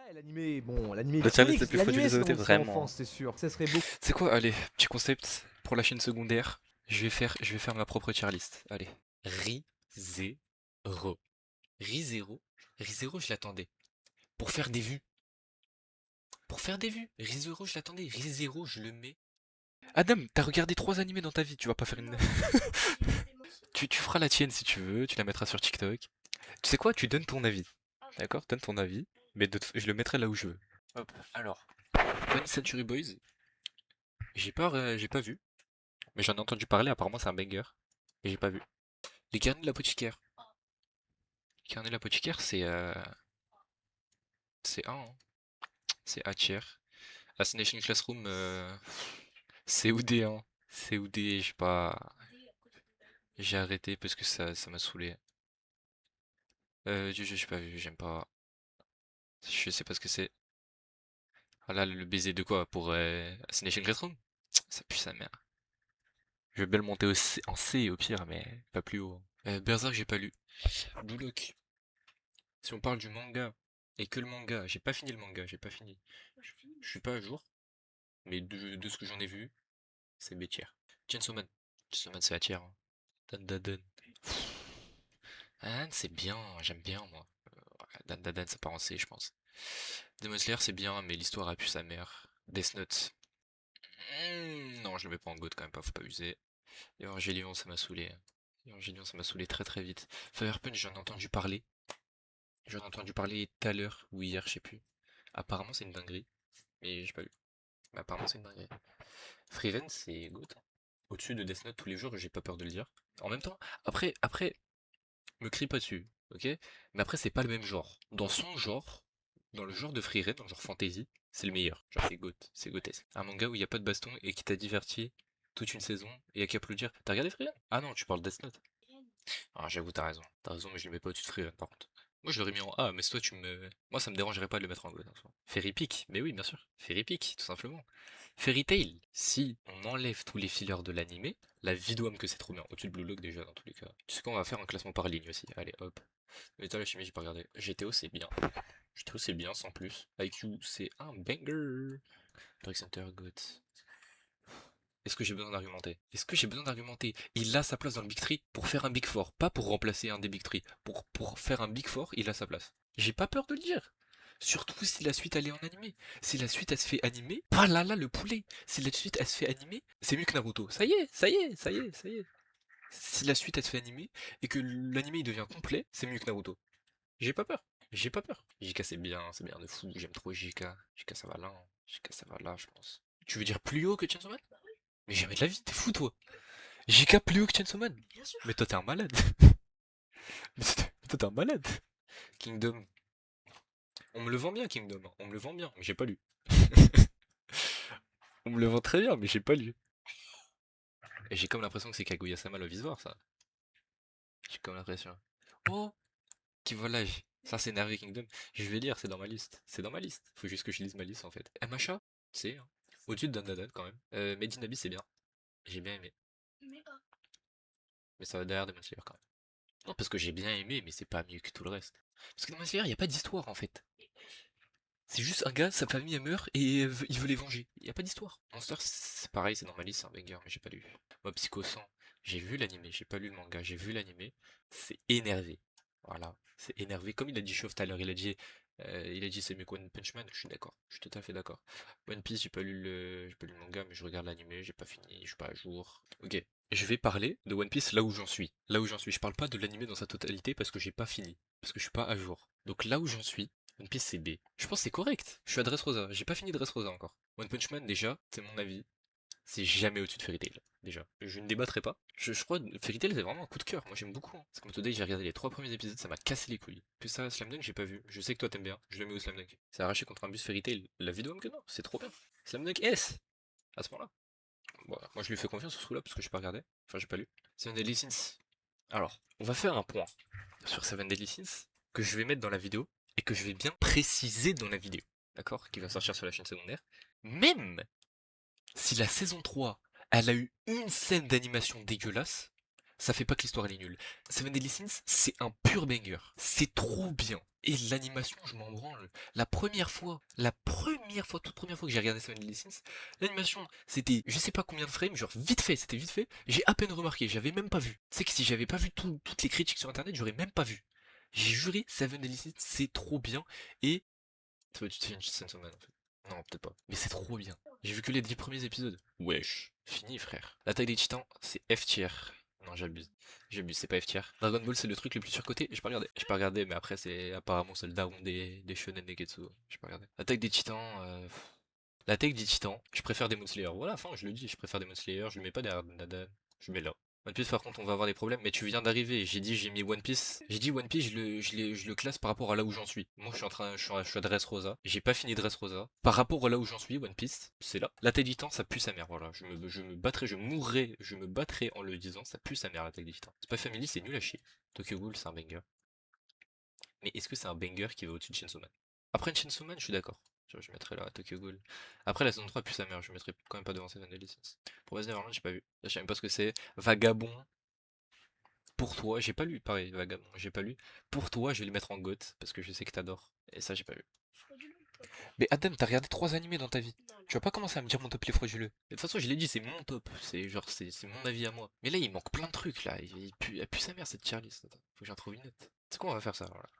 Ouais, l'animé, bon, l'animé il Le est challenge iconique. le plus L'animé, frauduleux de c'est OT, mon vraiment. enfance, c'est sûr. Ça serait beau. C'est quoi? Allez, petit concept pour la chaîne secondaire. Je vais faire ma propre tier list. Allez. Rizero. Rizero. Rizero, je l'attendais. Pour faire des vues. Pour faire des vues. Rizero, je l'attendais. Rizero, je le mets. Adam, t'as regardé 3 animés dans ta vie, tu vas pas faire une. Tu feras la tienne si tu veux, tu la mettras sur TikTok. Tu sais quoi? Tu donnes ton avis. D'accord? Donne ton avis. Mais je le mettrai là où je veux. Hop, alors. 20th Century Boys, j'ai pas vu. Mais j'en ai entendu parler, apparemment c'est un banger. Et j'ai pas vu. Les Gardiens de l'apothicaire. Les Gardiens de l'apothicaire, c'est A, hein. C'est A tier. Assassination Classroom, c'est OD, hein. C'est OD, j'ai pas. J'ai arrêté parce que ça m'a saoulé. J'ai pas vu, j'aime pas. Je sais pas ce que c'est. Ah là, le baiser de quoi? Pour Assassination Classroom? Ça pue sa mère. Je vais bien le monter en C au pire, mais pas plus haut. Berserk, j'ai pas lu. Blue Lock. Si on parle du manga, et que le manga, j'ai pas fini le manga, j'ai pas fini. Je suis pas à jour, mais de ce que j'en ai vu, c'est B tier. Chainsaw Man. Chainsaw Man, c'est A tier, hein. Dan Dan Dan. Dan, c'est bien, j'aime bien moi. Dan Dan Dan, ça part en C, je pense. Demon Slayer, c'est bien, mais l'histoire a pu sa mère. Death Note. Non, je le mets pas en GOAT quand même, pas, faut pas user. Evangelion, ça m'a saoulé. Evangelion, ça m'a saoulé très très vite. Fire Punch, j'en ai entendu parler. J'en ai entendu parler tout à l'heure ou hier, je sais plus. Apparemment, c'est une dinguerie, mais j'ai pas lu. Mais apparemment, c'est une dinguerie. Frieren, c'est GOAT, hein. Au-dessus de Death Note tous les jours, j'ai pas peur de le dire. En même temps, après, me crie pas dessus, ok? Mais après, c'est pas le même genre. Dans son genre, dans le genre de Frieren, dans le genre fantasy, c'est le meilleur. Genre, c'est GOAT, c'est GOATesque. Un manga où il y a pas de baston et qui t'a diverti toute une saison et à qu'à applaudir. T'as regardé Frieren? Ah non, tu parles de Death Note. Ah, j'avoue, t'as raison. T'as raison, mais je le mets pas au-dessus de Frieren, par contre. Moi, je l'aurais mis en A, mais si toi, tu me. Moi, ça me dérangerait pas de le mettre en GOAT, en soi. Fairy Peak, mais oui, bien sûr. Fairy Peak, tout simplement. Fairy Tail, si on enlève tous les fillers de l'animé, la vidéo que c'est trop bien. Au-dessus de Blue Lock déjà, dans tous les cas. Tu sais qu'on va faire un classement par ligne aussi. Allez, hop. Métal la chimie, j'ai pas regardé. GTO, c'est bien. GTO, c'est bien, sans plus. IQ, c'est un banger. Break Center, GOAT. Est-ce que j'ai besoin d'argumenter? Est-ce que j'ai besoin d'argumenter? Il a sa place dans le Big 3 pour faire un Big 4, pas pour remplacer un des Big 3. Pour faire un Big 4, il a sa place. J'ai pas peur de le dire. Surtout si la suite elle est en animé. Si la suite elle se fait animer, ah là là le poulet. Si la suite elle se fait animer, c'est mieux que Naruto. Ça y est, ça y est, ça y est, ça y est. Si la suite elle se fait animer et que l'animé il devient complet, c'est mieux que Naruto. J'ai pas peur. J'ai pas peur. JK c'est bien de fou. J'aime trop JK. JK ça va là, hein. JK ça va là, je pense. Tu veux dire plus haut que Chainsaw Man? Mais jamais de la vie, t'es fou toi. JK plus haut que Chainsaw Man. Mais toi t'es un malade. Mais toi t'es un malade. Kingdom. On me le vend bien Kingdom, hein. On me le vend bien, mais j'ai pas lu. On me le vend très bien, mais j'ai pas lu. Et j'ai comme l'impression que c'est Kaguya-sama le Visor, ça. J'ai comme l'impression. Oh, qui volage. Ça, c'est Nerve Kingdom. Je vais lire, c'est dans ma liste. C'est dans ma liste. Faut juste que je lise ma liste, en fait. MHA, c'est hein. Au-dessus de Dandadan, quand même. Made in Abyss, c'est bien. J'ai bien aimé. Mais ça va derrière Demon Slayer, quand même. Non, parce que j'ai bien aimé, mais c'est pas mieux que tout le reste. Parce que Demon Slayer, y a pas d'histoire, en fait. C'est juste un gars, sa famille elle meurt et il veut les venger. Y a pas d'histoire. Monster, c'est pareil, c'est dans ma liste, c'est un banger, mais j'ai pas lu. Moi, Psycho 100, j'ai vu l'animé, j'ai pas lu le manga, j'ai vu l'animé. C'est énervé. Voilà, c'est énervé. Comme il a dit Chauve tout à l'heure, il a dit c'est mieux que One Punch Man, je suis d'accord, je suis tout à fait d'accord. One Piece, j'ai pas lu le manga, mais je regarde l'animé, j'ai pas fini, je suis pas à jour. Ok, je vais parler de One Piece là où j'en suis. Là où j'en suis, je parle pas de l'animé dans sa totalité parce que j'ai pas fini, parce que je suis pas à jour. Donc là où j'en suis, One Piece c'est B. Je pense que c'est correct. Je suis à Dressrosa. J'ai pas fini Dressrosa encore. One Punch Man déjà, c'est mon avis. C'est jamais au-dessus de Fairy Tail. Déjà. Je ne débattrai pas. Je crois que Fairy Tail c'est vraiment un coup de cœur. Moi j'aime beaucoup, hein. C'est comme Today, j'ai regardé les 3 premiers épisodes, ça m'a cassé les couilles. Puis ça, Slam Dunk j'ai pas vu. Je sais que toi t'aimes bien. Je le mets au Slam Dunk. C'est arraché contre un bus Fairy Tail. La vidéo que non, c'est trop bien. Slam Dunk S à ce moment-là. Bon, moi je lui fais confiance sur ce coup-là parce que j'ai pas regardé. Enfin j'ai pas lu. Seven Deadly Sins. Alors, on va faire un point sur Seven Deadly Sins que je vais mettre dans la vidéo et que je vais bien préciser dans la vidéo, d'accord, qui va sortir sur la chaîne secondaire. Même si la saison 3, elle a eu une scène d'animation dégueulasse, ça fait pas que l'histoire elle est nulle. Seven Deadly Sins, c'est un pur banger. C'est trop bien. Et l'animation, je m'en branle. Toute première fois que j'ai regardé Seven Deadly Sins, l'animation, c'était je sais pas combien de frames, genre vite fait, c'était vite fait. J'ai à peine remarqué, j'avais même pas vu. C'est que si j'avais pas vu toutes les critiques sur internet, j'aurais même pas vu. J'ai juré, Seven Deadly Sins, c'est trop bien. Et ça va être Chainsaw Man en fait. Non, peut-être pas. Mais c'est trop bien. J'ai vu que les 10 premiers épisodes. Wesh. Fini, frère. L'attaque des titans, c'est F tier. Non, j'abuse. J'abuse, c'est pas F tier. Dragon Ball, c'est le truc le plus surcoté. J'ai pas regardé. J'ai pas regardé, mais après, c'est apparemment c'est le daron des shonen Neketsu. J'ai pas regardé. L'attaque des titans, l'attaque des titans, je préfère Demon Slayer. Voilà, enfin, je le dis, je préfère Demon Slayer. Je le mets pas derrière Nadan. Je le mets là. One Piece, par contre, on va avoir des problèmes, mais tu viens d'arriver. J'ai dit, j'ai mis One Piece. J'ai dit One Piece, je le classe par rapport à là où j'en suis. Moi, je suis à Dressrosa. J'ai pas fini Dressrosa. Par rapport à là où j'en suis, One Piece, c'est là. L'attaque des titans, ça pue sa mère. Voilà, je me battrai, je me battrai en le disant, ça pue sa mère, l'attaque des titans. C'est pas Family, c'est nul à chier. Tokyo Ghoul, c'est un banger. Mais est-ce que c'est un banger qui va au-dessus de Chainsaw Man? Après Chainsaw Man, je suis d'accord. Tu vois, je mettrais là Tokyo Ghoul. Après la saison 3 pue sa mère, je mettrais quand même pas devant Seven Deadly Sins. Pour Promise Neverland, j'ai pas vu. Je sais même pas ce que c'est. Vagabond, pour toi, j'ai pas lu, pareil, Vagabond, j'ai pas lu. Pour toi, je vais le mettre en GOAT, parce que je sais que t'adores. Et ça, j'ai pas vu. Mais Adam, t'as regardé 3 animés dans ta vie. Tu vas pas commencer à me dire mon top les frauduleux. De toute façon, je l'ai dit, c'est mon top. C'est genre, c'est mon avis à moi. Mais là, il manque plein de trucs, là. Elle pue sa mère, cette tier list. Attends, faut que j'en trouve une autre. C'est quoi, on va faire ça, alors là?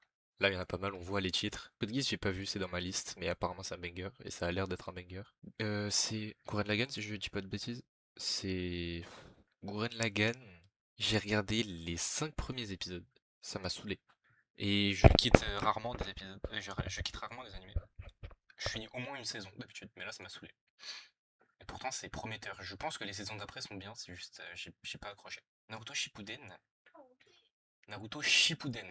Là, il y en a pas mal, on voit les titres. Code Geass, j'ai pas vu, c'est dans ma liste, mais apparemment c'est un banger, et ça a l'air d'être un banger. C'est Gurren Lagann, si je dis pas de bêtises. C'est Gurren Lagann. J'ai regardé les 5 premiers épisodes. Ça m'a saoulé. Et je quitte rarement des épisodes. Je quitte rarement des animés. Je finis au moins une saison d'habitude, mais là ça m'a saoulé. Et pourtant c'est prometteur. Je pense que les saisons d'après sont bien, c'est juste j'ai pas accroché. Naruto Shippuden. Naruto Shippuden.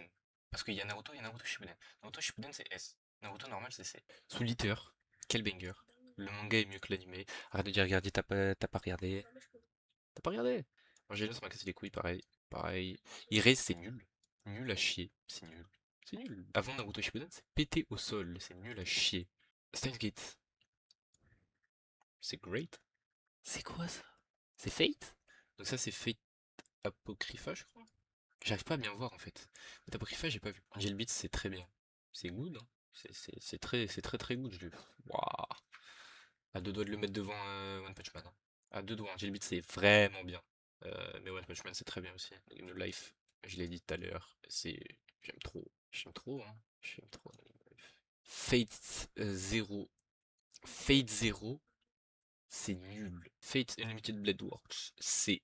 Parce qu'il y a Naruto et Naruto Shippuden. Naruto Shippuden c'est S. Naruto normal c'est C. Sous Liter, quel banger. Le manga est mieux que l'animé. Arrête de dire regarder, t'as pas regardé. T'as pas regardé. Angelo ça m'a cassé les couilles, pareil. Pareil. Erase c'est nul. Nul à chier. C'est nul. C'est nul. Avant Naruto Shippuden c'est pété au sol. C'est nul à chier. Steins Gate. C'est great. C'est quoi ça? C'est Fate? Donc ça c'est Fate Apocrypha je crois. J'arrive pas à bien voir en fait. Fate Apocrypha j'ai pas vu. Angel Beats c'est très bien. C'est good hein. C'est très très good. Waouh. À deux doigts de le mettre devant One Punch Man, hein. À deux doigts. Angel Beats c'est vraiment bien. Mais One Punch Man c'est très bien aussi. No Life, je l'ai dit tout à l'heure. C'est. J'aime trop. J'aime trop hein. J'aime trop No Life. Fate Zero. Fate Zero. C'est nul. Fate Unlimited Blade Works, c'est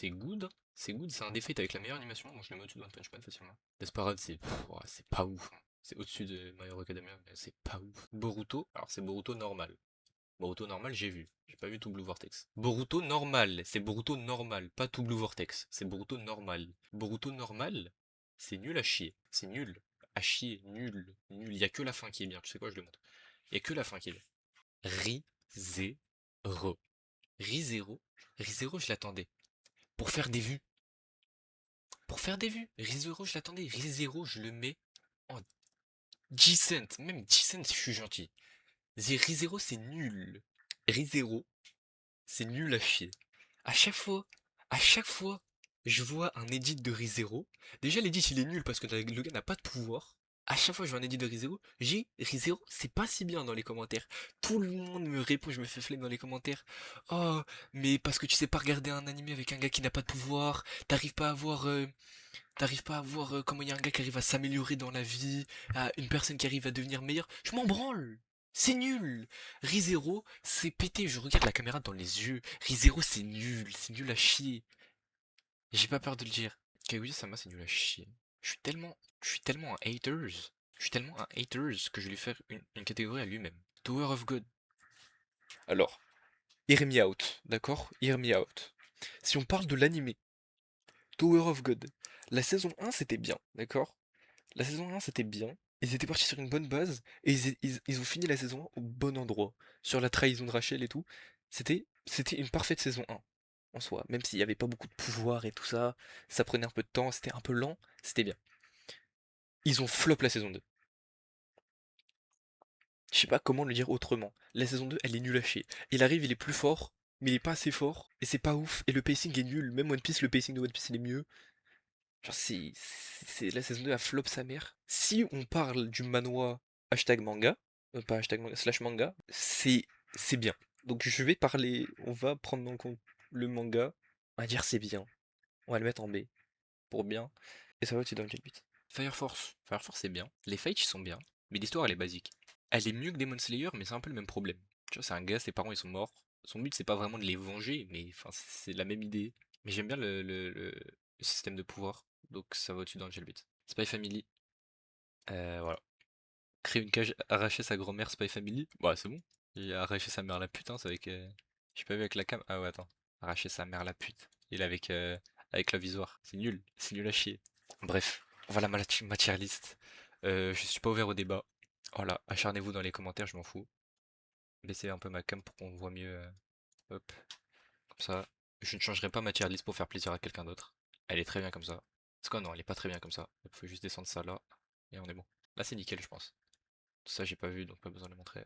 good, hein. C'est good, c'est un des Fate avec la meilleure animation, moi je le mets au-dessus de One Punch Man facilement. Desperate, c'est pas ouf, hein. C'est au-dessus de My Hero Academia, mais c'est pas ouf. Boruto, alors c'est Boruto normal. Boruto normal, j'ai vu. J'ai pas vu tout Blue Vortex. Boruto normal, c'est Boruto normal, pas tout Blue Vortex. C'est Boruto normal. Boruto normal, c'est nul à chier. C'est nul. À chier, nul. Nul. Il y a que la fin qui est bien. Tu sais quoi, je le montre. Il y a que la fin qui est bien. Rizero. Rizero. Rizero, je l'attendais. Pour faire des vues. Pour faire des vues. Rizero, je l'attendais. Rizero, je le mets en decent. Même decent, je suis gentil. Rizero, c'est nul. Rizero, c'est nul à chier. À chaque fois, à chaque fois, je vois un edit de Rizero. Déjà, l'edit, il est nul parce que le gars n'a pas de pouvoir. À chaque fois que je vois un edit de Rizero, j'ai Rizero, c'est pas si bien dans les commentaires. Tout le monde me répond, je me fais flemme dans les commentaires. Oh, mais parce que tu sais pas regarder un animé avec un gars qui n'a pas de pouvoir, t'arrives pas à voir comment il y a un gars qui arrive à s'améliorer dans la vie, à une personne qui arrive à devenir meilleure. Je m'en branle. C'est nul. Rizero, c'est pété. Je regarde la caméra dans les yeux. Rizero, c'est nul à chier. J'ai pas peur de le dire. Kaguya-sama, c'est nul à chier. Je suis tellement un haters. Je suis tellement un haters que je vais lui faire une catégorie à lui-même. Tower of God. Alors, hear me out, d'accord? Hear me out. Si on parle de l'animé, Tower of God, la saison 1 c'était bien, d'accord? La saison 1 c'était bien. Ils étaient partis sur une bonne base et ils ont fini la saison 1 au bon endroit. Sur la trahison de Rachel et tout. C'était une parfaite saison 1 en soi. Même s'il n'y avait pas beaucoup de pouvoir et tout ça, ça prenait un peu de temps, c'était un peu lent, c'était bien. Ils ont flop la saison 2. Je sais pas comment le dire autrement. La saison 2, elle est nulle à chier. Il arrive, il est plus fort. mais il est pas assez fort, et c'est pas ouf, et le pacing est nul. Même One Piece, le pacing de One Piece il est mieux. Genre la saison 2 a flop sa mère. Si on parle du manhwa hashtag manga, pas hashtag manga, slash manga, c'est bien. Donc je vais parler, on va prendre en compte le manga, on va dire c'est bien. On va le mettre en B, pour bien, et ça va aussi dans le 8. Fire Force. Fire Force c'est bien. Les fights ils sont bien, mais l'histoire elle est basique. Elle est mieux que Demon Slayer, mais c'est un peu le même problème. Tu vois, c'est un gars, ses parents ils sont morts. Son but c'est pas vraiment de les venger, mais enfin c'est la même idée. Mais j'aime bien le système de pouvoir, donc ça va au-dessus dans le 8. Spy Family. Voilà. Créer une cage, arracher sa grand-mère Spy Family. Bah c'est bon. Il a arraché sa mère la pute, hein, c'est avec. J'ai pas vu avec la cam. Ah ouais, attends. Arracher sa mère la pute. Il est avec la visoire. C'est nul à chier. Bref, voilà ma tier list. Je suis pas ouvert au débat. Voilà, acharnez-vous dans les commentaires, je m'en fous. Baissez un peu ma cam pour qu'on voit mieux. Hop, comme ça. Je ne changerai pas ma tier list pour faire plaisir à quelqu'un d'autre. Elle est très bien comme ça. Parce que non, elle est pas très bien comme ça. Il faut juste descendre ça là. Et on est bon. Là c'est nickel je pense. Tout ça j'ai pas vu donc pas besoin de le montrer.